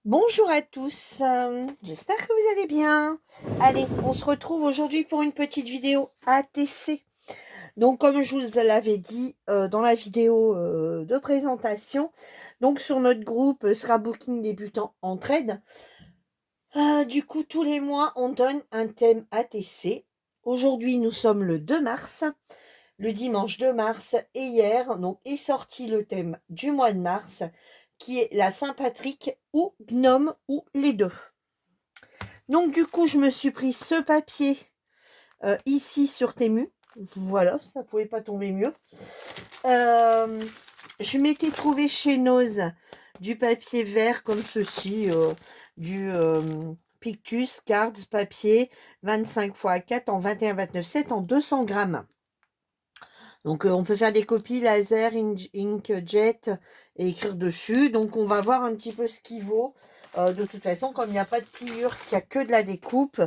Bonjour à tous, j'espère que vous allez bien. Allez, on se retrouve aujourd'hui pour une petite vidéo ATC. Donc comme je vous l'avais dit dans la vidéo de présentation, donc sur notre groupe Scrapbooking débutant en trade, du coup tous les mois on donne un thème ATC. Aujourd'hui nous sommes le 2 mars, le dimanche 2 mars, et hier donc est sorti le thème du mois de mars qui est la Saint-Patrick ou Gnome ou les deux. Donc du coup, je me suis pris ce papier ici sur Temu. Voilà, ça pouvait pas tomber mieux. Je m'étais trouvé chez Nose du papier vert comme ceci, du Pictus Cards papier 25 x 4 en 21-29-7 en 200 grammes. Donc on peut faire des copies laser, inkjet et écrire dessus. Donc on va voir un petit peu ce qu'il vaut. De toute façon, comme il n'y a pas de pliure, qu'il n'y a que de la découpe,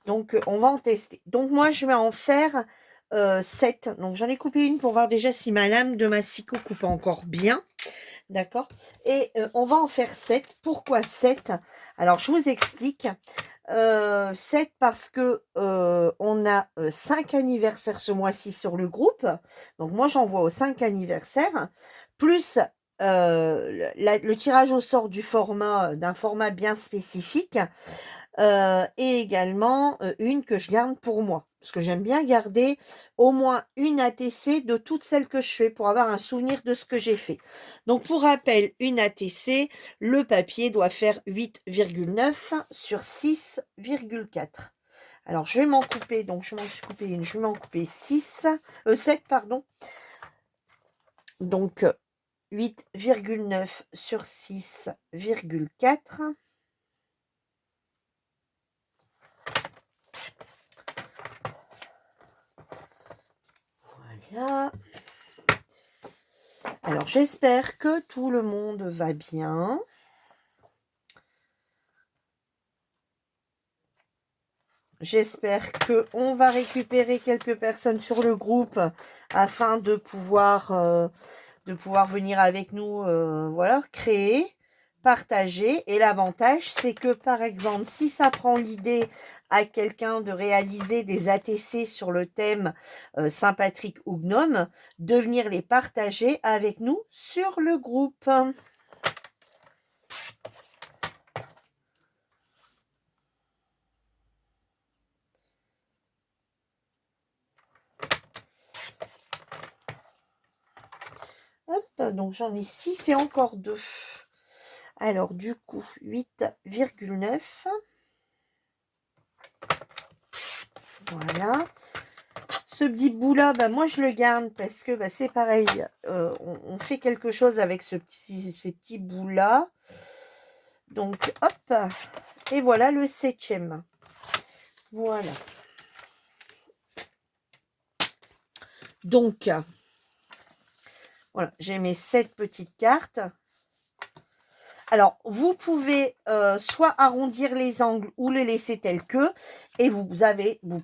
donc on va en tester. Donc moi je vais en faire 7. Donc j'en ai coupé une pour voir déjà si ma lame de massicot coupe encore bien. D'accord. Et on va en faire 7. Pourquoi 7? Alors je vous explique. 7 parce que on a 5 anniversaires ce mois-ci sur le groupe. Donc moi j'envoie aux 5 anniversaires, plus le tirage au sort d'un format bien spécifique, et également une que je garde pour moi. Parce que j'aime bien garder au moins une ATC de toutes celles que je fais pour avoir un souvenir de ce que j'ai fait. Donc pour rappel, une ATC, le papier doit faire 8,9 sur 6,4. Alors je vais m'en couper, donc je m'en suis coupé une, je vais m'en couper 7 pardon. Donc 8,9 sur 6,4. Voilà. Alors, j'espère que tout le monde va bien. J'espère qu'on va récupérer quelques personnes sur le groupe afin de pouvoir venir avec nous, voilà, créer, partager. Et l'avantage, c'est que, par exemple, si ça prend l'idée à quelqu'un de réaliser des ATC sur le thème Saint-Patrick ou Gnome, de venir les partager avec nous sur le groupe. Hop, donc j'en ai 6 et encore 2. Alors, du coup, 8,9. Voilà. Ce petit bout-là, bah, moi, je le garde parce que bah, c'est pareil. On fait quelque chose avec ces petits bouts-là. Donc, hop. Et voilà le 7e. Voilà. Donc, voilà, j'ai mes 7 petites cartes. Alors, vous pouvez soit arrondir les angles ou les laisser tels que, et vous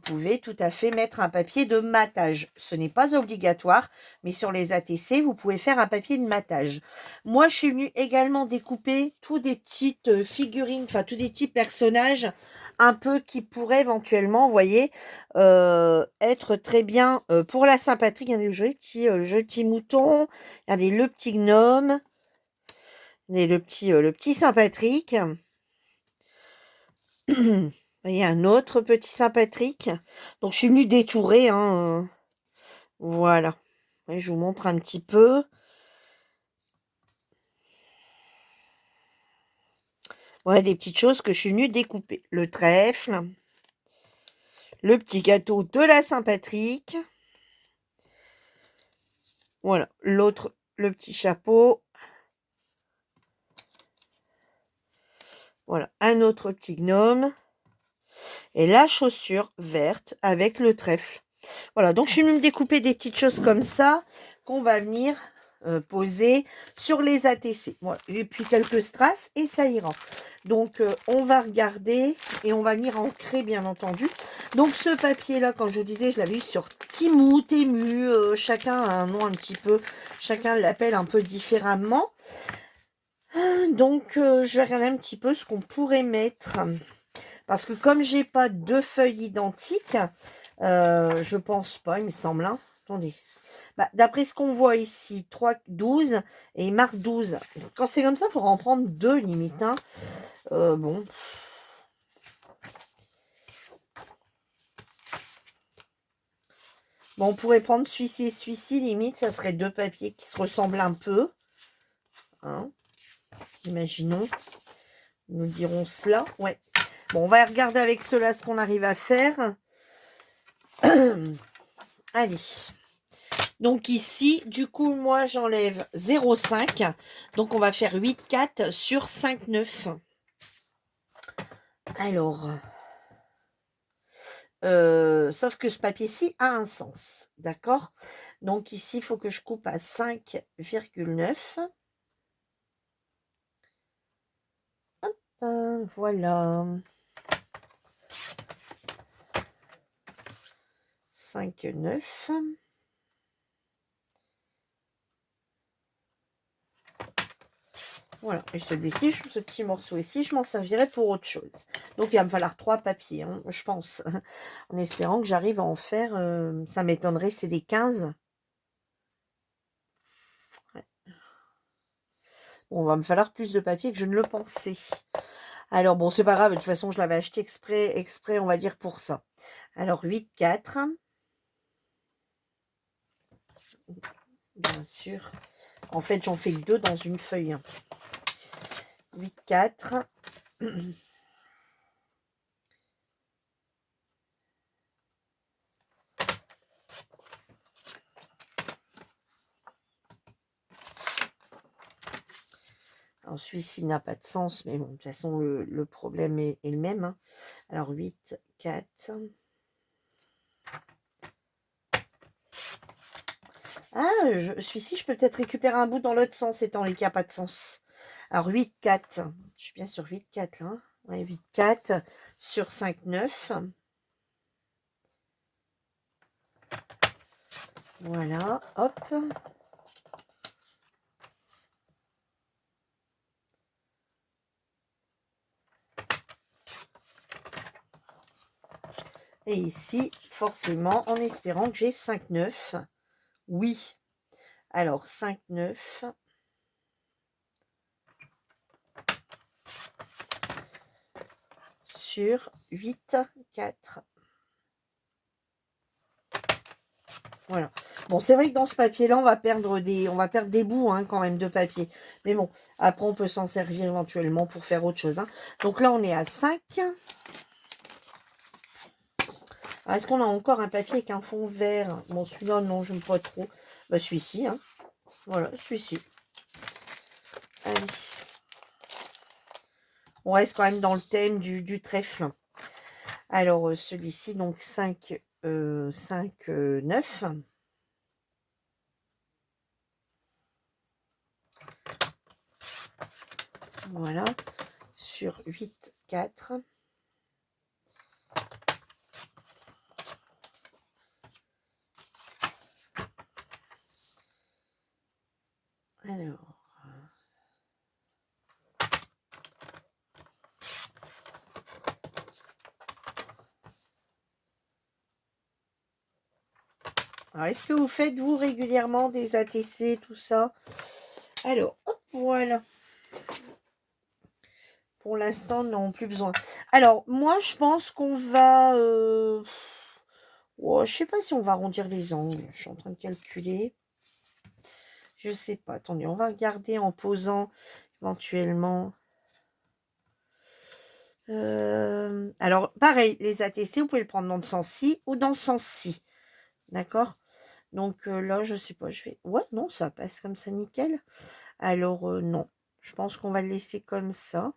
pouvez tout à fait mettre un papier de matage. Ce n'est pas obligatoire, mais sur les ATC, vous pouvez faire un papier de matage. Moi, je suis venue également découper tous des petites figurines, enfin, tous des petits personnages un peu qui pourraient éventuellement, vous voyez, être très bien pour la Saint-Patrick. Regardez le joli petit mouton, regardez le petit gnome. Et le petit Saint-Patrick. Il y a un autre petit Saint-Patrick. Donc, je suis venue détourer. Hein. Voilà. Et je vous montre un petit peu. Voilà des petites choses que je suis venue découper. Le trèfle. Le petit gâteau de la Saint-Patrick. Voilà. L'autre, le petit chapeau. Voilà. Un autre petit gnome. Et la chaussure verte avec le trèfle. Voilà, donc je suis venue me découper des petites choses comme ça qu'on va venir poser sur les ATC. Voilà. Et puis quelques strass et ça ira. Donc on va regarder et on va venir ancrer bien entendu. Donc ce papier là, comme je vous disais, je l'avais eu sur Temu, chacun a un nom un petit peu, chacun l'appelle un peu différemment. Donc, je vais regarder un petit peu ce qu'on pourrait mettre. Parce que comme j'ai pas 2 feuilles identiques, je pense pas, il me semble, hein. Attendez. Bah, d'après ce qu'on voit ici, 3, 12 et il marque 12. Quand c'est comme ça, il faudra en prendre 2 limite, hein. Bon. Bon, on pourrait prendre celui-ci et celui-ci, limite, ça serait 2 papiers qui se ressemblent un peu. Hein, imaginons. Nous dirons cela. Ouais. Bon, on va regarder avec cela ce qu'on arrive à faire. Allez. Donc ici, du coup, moi, j'enlève 0,5. Donc, on va faire 8,4 sur 5,9. Alors, sauf que ce papier-ci a un sens. D'accord? Donc ici, il faut que je coupe à 5,9. Voilà. 5,9. Voilà, et celui-ci, ce petit morceau ici, je m'en servirai pour autre chose. Donc, il va me falloir 3 papiers, hein, je pense. En espérant que j'arrive à en faire, ça m'étonnerait, c'est des 15. Ouais. Bon, va me falloir plus de papier que je ne le pensais. Alors, bon, c'est pas grave, de toute façon, je l'avais acheté exprès, on va dire, pour ça. Alors, 8,4. Bien sûr. En fait, j'en fais que 2 dans une feuille. 8,4. Alors, celui-ci n'a pas de sens, mais bon, de toute façon, le problème est le même. Hein. Alors, 8, 4. Ah, celui-ci, je peux peut-être récupérer un bout dans l'autre sens, étant donné qu'il n'y a pas de sens. Alors, 8, 4. Je suis bien sur 8, 4, là. Hein. Ouais, 8, 4 sur 5, 9. Voilà, hop. Et ici, forcément, en espérant que j'ai 5, 9. Oui. Alors, 5, 9. Sur 8, 4. Voilà. Bon, c'est vrai que dans ce papier-là, on va perdre des bouts hein, quand même de papier. Mais bon, après, on peut s'en servir éventuellement pour faire autre chose. Hein. Donc là, on est à 5. Est-ce qu'on a encore un papier avec un fond vert? Bon, celui-là, non, je n'aime pas trop. Bah, celui-ci, hein. Voilà, celui-ci. Allez. On reste quand même dans le thème du trèfle. Alors, celui-ci, donc 5, 9. Voilà. Sur 8, 4. Alors, est-ce que vous faites, vous, régulièrement des ATC, tout ça? Alors, hop, voilà. Pour l'instant, non, plus besoin. Alors, moi, je pense qu'on va... Oh, je sais pas si on va arrondir les angles. Je suis en train de calculer. Je sais pas. Attendez, on va regarder en posant éventuellement. Alors, pareil, les ATC, vous pouvez le prendre dans le sens-ci ou dans le sens-ci. D'accord? Donc là, je sais pas, je vais... Ouais, non, ça passe comme ça, nickel. Alors, non. Je pense qu'on va le laisser comme ça.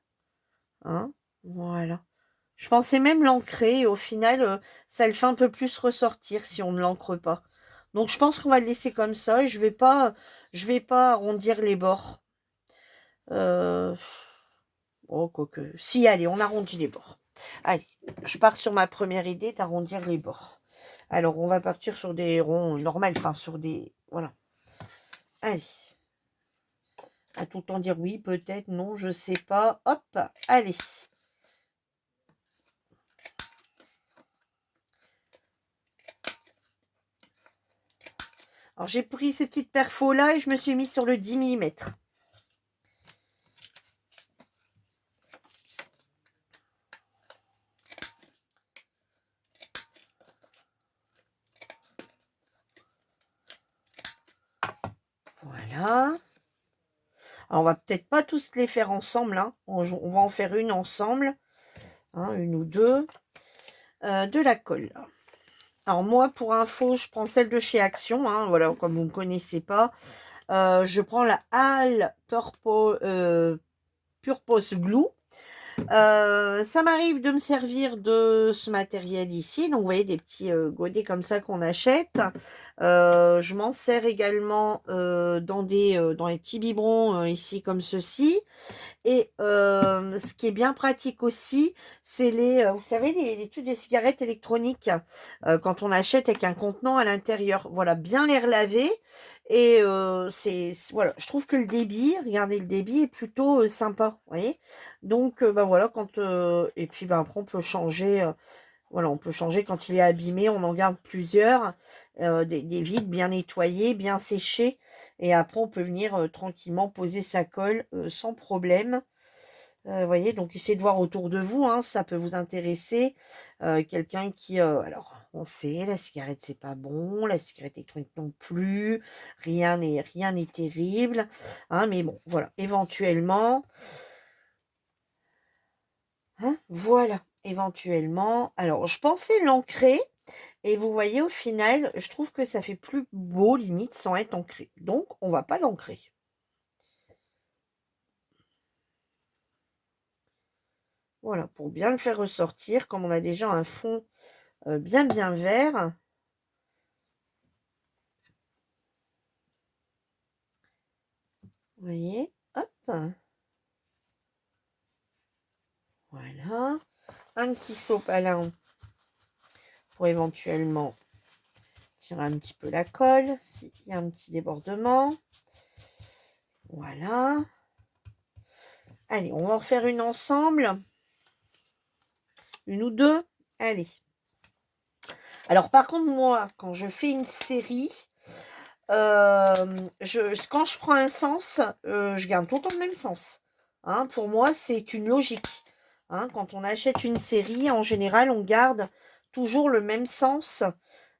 Hein? Voilà. Je pensais même l'ancrer et au final, ça le fait un peu plus ressortir si on ne l'ancre pas. Donc, je pense qu'on va le laisser comme ça et je vais pas arrondir les bords. Oh, quoique. Si, allez, on arrondit les bords. Allez, je pars sur ma première idée d'arrondir les bords. Alors, on va partir sur des ronds normaux, enfin, sur des... Voilà. Allez. À tout le temps dire oui, peut-être, non, je sais pas. Hop, allez. Alors, j'ai pris ces petites perfos là et je me suis mis sur le 10 millimètres. Voilà. Alors, on va peut-être pas tous les faire ensemble, hein. On va en faire une ensemble, hein, une ou deux. De la colle. Alors moi, pour info, je prends celle de chez Action, hein, voilà, comme vous ne connaissez pas. Je prends la All Purpose Glue. Ça m'arrive de me servir de ce matériel ici. Donc, vous voyez, des petits godets comme ça qu'on achète. Je m'en sers également dans les petits biberons ici comme ceci. Et ce qui est bien pratique aussi, c'est vous savez, les tubes des cigarettes électroniques, quand on achète avec un contenant à l'intérieur. Voilà, bien les relaver. Et voilà, je trouve que le débit, regardez, le débit est plutôt sympa, vous voyez. Donc, bah voilà, et puis bah, après, on peut changer. Voilà, on peut changer quand il est abîmé, on en garde plusieurs, des vides bien nettoyés, bien séchés. Et après, on peut venir tranquillement poser sa colle sans problème. Vous voyez, donc essayez de voir autour de vous, hein, ça peut vous intéresser. Quelqu'un qui, alors, on sait, la cigarette, c'est pas bon, la cigarette électronique non plus, rien n'est terrible, hein, mais bon, voilà, éventuellement, hein, voilà, éventuellement. Alors, je pensais l'ancrer, et vous voyez, au final, je trouve que ça fait plus beau, limite, sans être ancré. Donc, on va pas l'ancrer. Voilà, pour bien le faire ressortir, comme on a déjà un fond bien vert. Vous voyez, hop, voilà. Un petit sopalin pour éventuellement tirer un petit peu la colle, s'il y a un petit débordement. Voilà. Allez, on va en faire une ensemble. Une ou deux. Allez. Alors, par contre, moi, quand je fais une série, quand je prends un sens, je garde tout le temps le même sens. Hein, pour moi, c'est une logique. Hein, quand on achète une série, en général, on garde toujours le même sens,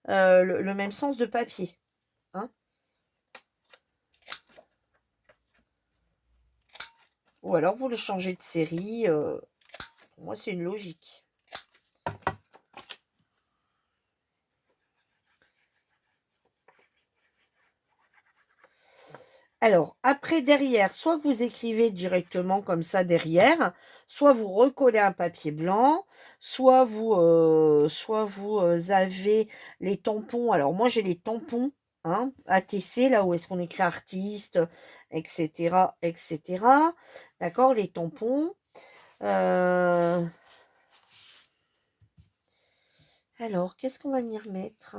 le même sens de papier. Hein. Ou alors, vous le changez de série. Pour moi, c'est une logique. Alors, après, derrière, soit vous écrivez directement comme ça derrière, soit vous recollez un papier blanc, soit vous avez les tampons. Alors, moi, j'ai les tampons, hein, ATC, là où est-ce qu'on écrit artiste, etc., etc. D'accord, les tampons. Alors, qu'est-ce qu'on va venir mettre?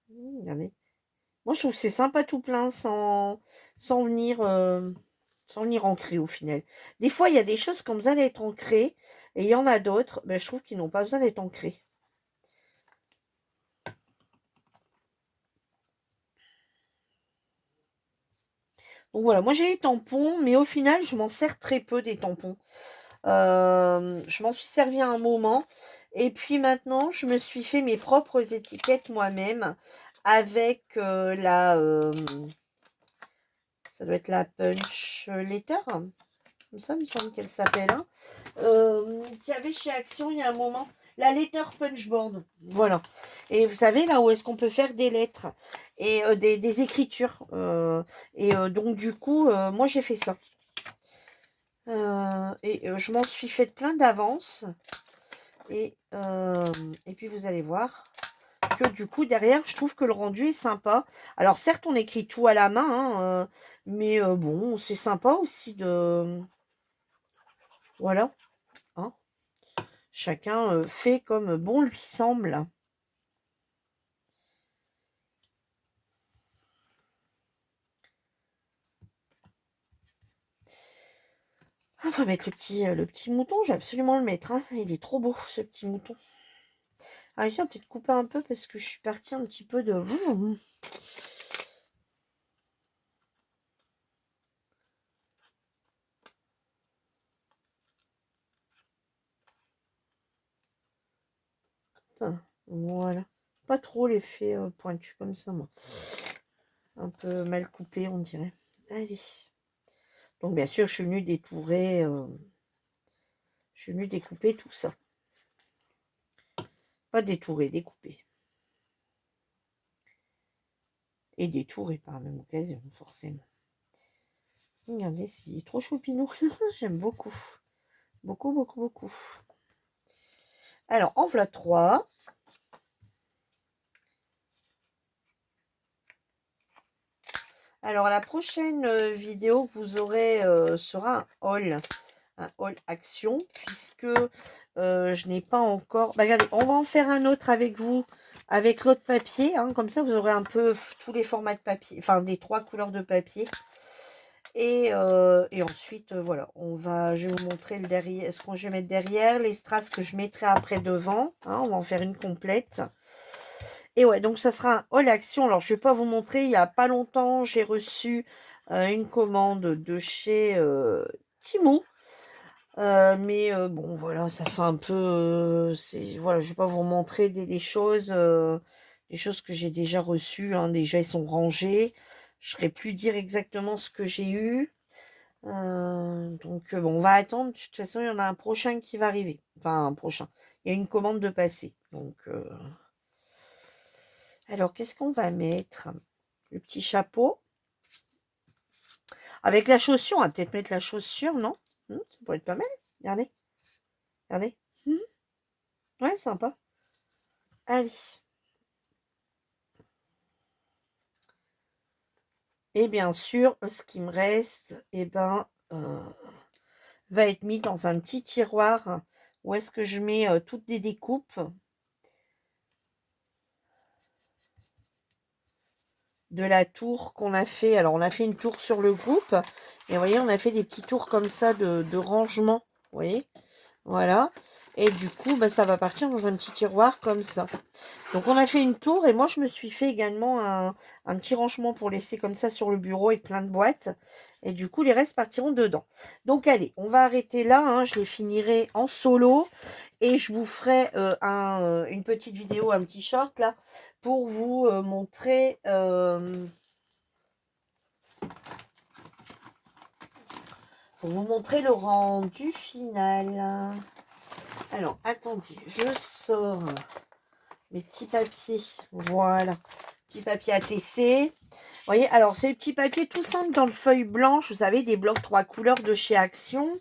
Regardez. Moi, je trouve que c'est sympa tout plein sans venir, sans venir ancrer au final. Des fois, il y a des choses qui ont besoin d'être ancrées et il y en a d'autres, je trouve qu'ils n'ont pas besoin d'être ancrés. Donc voilà, moi j'ai les tampons, mais au final, je m'en sers très peu des tampons. Je m'en suis servi à un moment et puis maintenant, je me suis fait mes propres étiquettes moi-même avec ça doit être la Punch Letter. Comme ça, il me semble qu'elle s'appelle, hein. Qu'il y avait chez Action il y a un moment. La Letter Punchboard. Voilà. Et vous savez, là où est-ce qu'on peut faire des lettres et des écritures. Donc, du coup, moi, j'ai fait ça. Je m'en suis fait plein d'avance. Et puis, vous allez voir que du coup, derrière, je trouve que le rendu est sympa. Alors, certes, on écrit tout à la main, hein, mais bon, c'est sympa aussi de... Voilà. Hein. Chacun fait comme bon lui semble. On va mettre le petit mouton, je vais absolument le mettre, hein. Il est trop beau, ce petit mouton. Ah, ici, on va peut-être couper un peu parce que je suis partie un petit peu de... Voilà. Pas trop l'effet pointu comme ça, moi. Un peu mal coupé, on dirait. Allez. Donc, bien sûr, je suis venue détourer... je suis venue découper tout ça. Pas détourer, découper. Et détourer par la même occasion, forcément. Regardez, c'est trop choupinou. J'aime beaucoup. Beaucoup, beaucoup, beaucoup. Alors, en voilà 3. Alors, la prochaine vidéo que vous aurez sera un haul action, puisque je n'ai pas encore... Bah, regardez, on va en faire un autre avec vous, avec l'autre papier, hein, comme ça vous aurez un peu tous les formats de papier, enfin des 3 couleurs de papier. Et ensuite, voilà, je vais vous montrer le derrière, ce que je vais mettre derrière, les strass que je mettrai après devant, hein, on va en faire une complète. Et ouais, donc ça sera un haul action. Alors, je ne vais pas vous montrer, il n'y a pas longtemps, j'ai reçu une commande de chez Timo. Mais bon, voilà, ça fait un peu... voilà, je ne vais pas vous montrer des choses que j'ai déjà reçues. Hein. Déjà, ils sont rangés. Je ne saurais plus dire exactement ce que j'ai eu. Donc, bon, on va attendre. De toute façon, il y en a un prochain qui va arriver. Enfin, un prochain. Il y a une commande de passer. Donc... Alors, qu'est-ce qu'on va mettre? Le petit chapeau. Avec la chaussure, on va peut-être mettre la chaussure, non? Ça pourrait être pas mal. Regardez. Regardez. Ouais, sympa. Allez. Et bien sûr, ce qui me reste, eh ben, va être mis dans un petit tiroir où est-ce que je mets toutes les découpes de la tour qu'on a fait. Alors, on a fait une tour sur le groupe. Et vous voyez, on a fait des petits tours comme ça de rangement. Vous voyez? Voilà. Et du coup, bah, ça va partir dans un petit tiroir comme ça. Donc, on a fait une tour. Et moi, je me suis fait également un petit rangement pour laisser comme ça sur le bureau avec plein de boîtes. Et du coup, les restes partiront dedans. Donc, allez, on va arrêter là. Hein. Je les finirai en solo. Et je vous ferai une petite vidéo, un petit short là, pour vous montrer... pour vous montrer le rendu final. Alors, attendez, je sors mes petits papiers. Voilà, petits papiers ATC. Vous voyez, alors, c'est des petits papiers tout simples dans le feuille blanche. Vous savez, des blocs 3 couleurs de chez Action.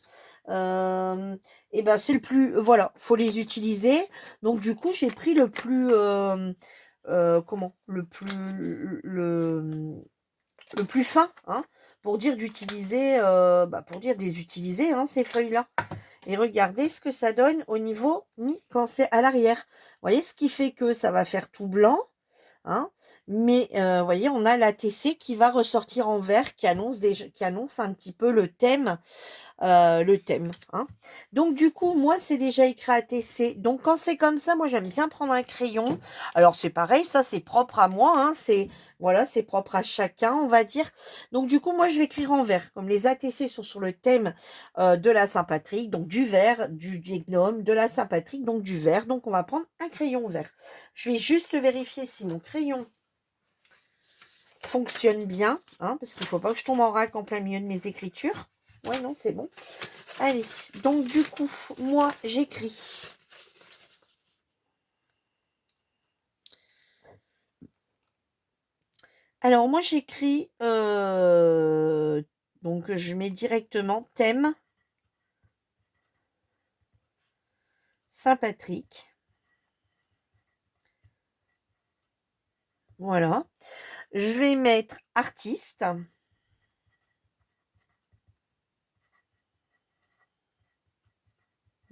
Et ben, c'est le plus... Voilà, faut les utiliser. Donc, du coup, j'ai pris le plus... comment? Le plus fin, hein, pour dire d'utiliser... pour dire de les utiliser, hein, ces feuilles-là. Et regardez ce que ça donne au niveau mis quand c'est à l'arrière. Vous voyez, ce qui fait que ça va faire tout blanc. Hein, mais vous voyez, on a l'ATC qui va ressortir en vert, qui annonce un petit peu le thème. Hein. Donc du coup, moi, c'est déjà écrit ATC. Donc quand c'est comme ça, moi, j'aime bien prendre un crayon. Alors c'est pareil, ça, c'est propre à moi. Hein, voilà, c'est propre à chacun, on va dire. Donc du coup, moi, je vais écrire en vert. Comme les ATC sont sur le thème de la Saint-Patrick, donc du vert, du gnome, de la Saint-Patrick, donc du vert. Donc on va prendre un crayon vert. Je vais juste vérifier si mon crayon fonctionne bien, hein, parce qu'il ne faut pas que je tombe en râle en plein milieu de mes écritures. Ouais, non, c'est bon. Allez, donc du coup, moi, j'écris. Alors, moi, j'écris... donc, je mets directement thème Saint-Patrick. Voilà. Je vais mettre artiste.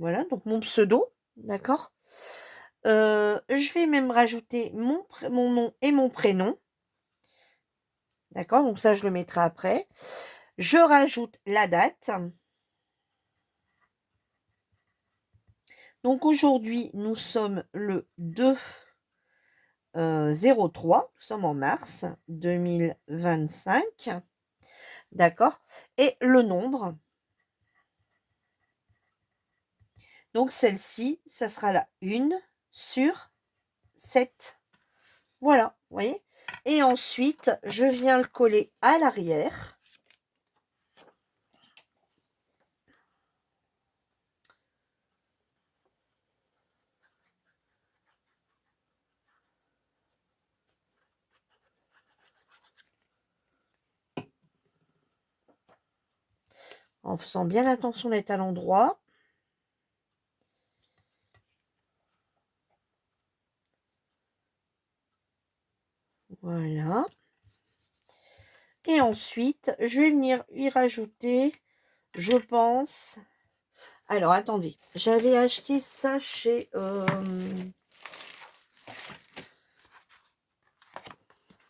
Voilà, donc mon pseudo. D'accord. Je vais même rajouter mon nom et mon prénom. D'accord, donc ça, je le mettrai après. Je rajoute la date. Donc aujourd'hui, nous sommes le 2/03, nous sommes en mars 2025, d'accord? Et le nombre, donc celle-ci, ça sera la 1/7. Voilà, vous voyez? Et ensuite, je viens le coller à l'arrière. En faisant bien attention d'être à l'endroit. Voilà. Et ensuite, je vais venir y rajouter, je pense... Alors, attendez. J'avais acheté ça chez... vous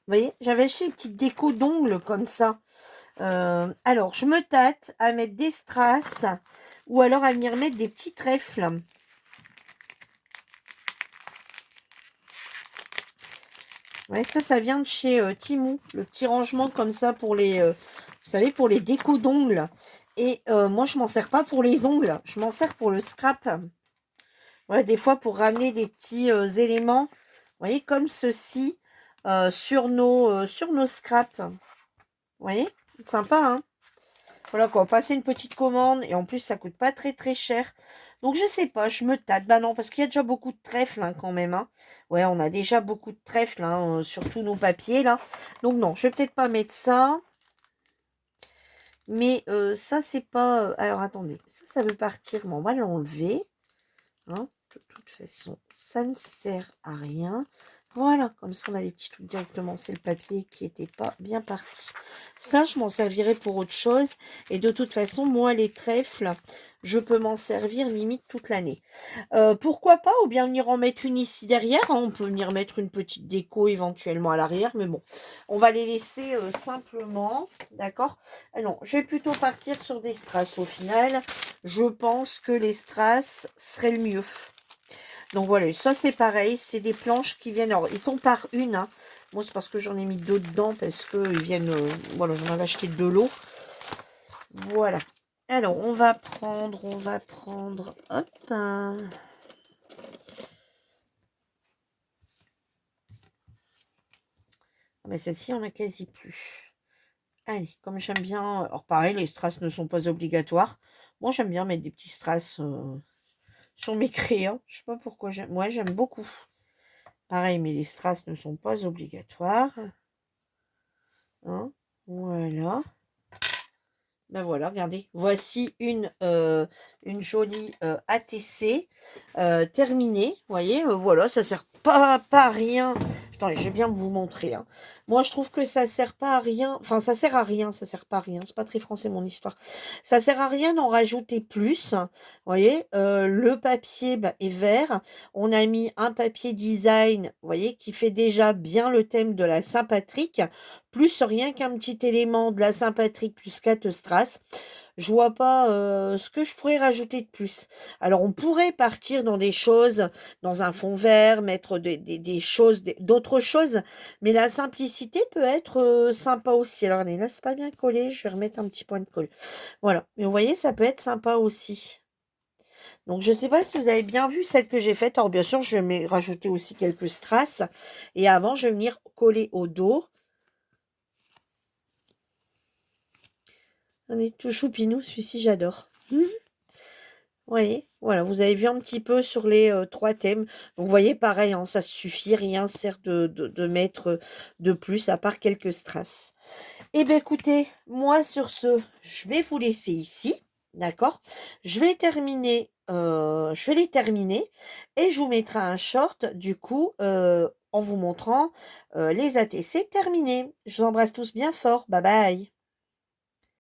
voyez, j'avais acheté une petite déco d'ongles comme ça. Alors, je me tâte à mettre des strass ou alors à venir mettre des petits trèfles. Ouais, ça vient de chez Temu, le petit rangement comme ça pour les, vous savez, pour les décos d'ongles. Et moi, je m'en sers pas pour les ongles, je m'en sers pour le scrap. Ouais, des fois pour ramener des petits éléments, vous voyez, comme ceci, sur nos scraps. Vous voyez, sympa, hein? Voilà quoi, passer une petite commande et en plus ça coûte pas très très cher. Donc je sais pas, je me tâte. Bah non, parce qu'il y a déjà beaucoup de trèfles hein, quand même. Hein. Ouais, on a déjà beaucoup de trèfles hein, sur tous nos papiers là. Donc non, je vais peut-être pas mettre ça. Mais ça c'est pas... alors attendez, ça veut partir. Bon, on va l'enlever. Hein. De toute façon, ça ne sert à rien. Voilà, comme ça on a les petits trucs directement. C'est le papier qui n'était pas bien parti. Ça, je m'en servirai pour autre chose. Et de toute façon, moi, les trèfles, je peux m'en servir limite toute l'année. Pourquoi pas, ou bien venir en mettre une ici derrière. Hein. On peut venir mettre une petite déco éventuellement à l'arrière. Mais bon, on va les laisser simplement. D'accord? Non, je vais plutôt partir sur des strass au final. Je pense que les strass seraient le mieux. Donc voilà, ça c'est pareil, c'est des planches qui viennent, alors ils sont par une, hein. Moi c'est parce que j'en ai mis deux dedans, parce que ils viennent, voilà, j'en avais acheté de l'eau. Voilà. Alors on va prendre, hop. Mais celle-ci on a quasi plus. Allez, comme j'aime bien, alors pareil, les strass ne sont pas obligatoires. Moi j'aime bien mettre des petits strass sur mes crayons. Je sais pas pourquoi, moi j'aime beaucoup. Pareil, mais les strass ne sont pas obligatoires. Hein, voilà. Ben voilà, regardez. Voici une jolie ATC terminée. Vous voyez, voilà, ça sert pas à rien. Attendez, je vais bien vous montrer. Hein. Moi, je trouve que ça sert pas à rien. Enfin, ça sert à rien, ça sert pas à rien. C'est pas très français, mon histoire. Ça sert à rien d'en rajouter plus. Vous voyez, le papier est vert. On a mis un papier design, vous voyez, qui fait déjà bien le thème de la Saint-Patrick. Plus rien qu'un petit élément de la Saint-Patrick plus 4 strass. Je vois pas ce que je pourrais rajouter de plus. Alors, on pourrait partir dans des choses, dans un fond vert, mettre des choses, d'autres choses, mais la simplicité peut être sympa aussi. Alors, là, c'est pas bien collé, je vais remettre un petit point de colle. Voilà, mais vous voyez, ça peut être sympa aussi. Donc, je ne sais pas si vous avez bien vu celle que j'ai faite. Alors, bien sûr, je vais rajouter aussi quelques strass. Et avant, je vais venir coller au dos. On est tout choupinou, celui-ci, j'adore. Vous voyez, voilà, vous avez vu un petit peu sur les 3 thèmes. Donc, vous voyez, pareil, hein, ça suffit, rien sert de mettre de plus, à part quelques strass. Eh bien, écoutez, moi, sur ce, je vais vous laisser ici, d'accord? Je vais les terminer et je vous mettrai un short, du coup, en vous montrant les ATC terminés. Je vous embrasse tous bien fort. Bye bye.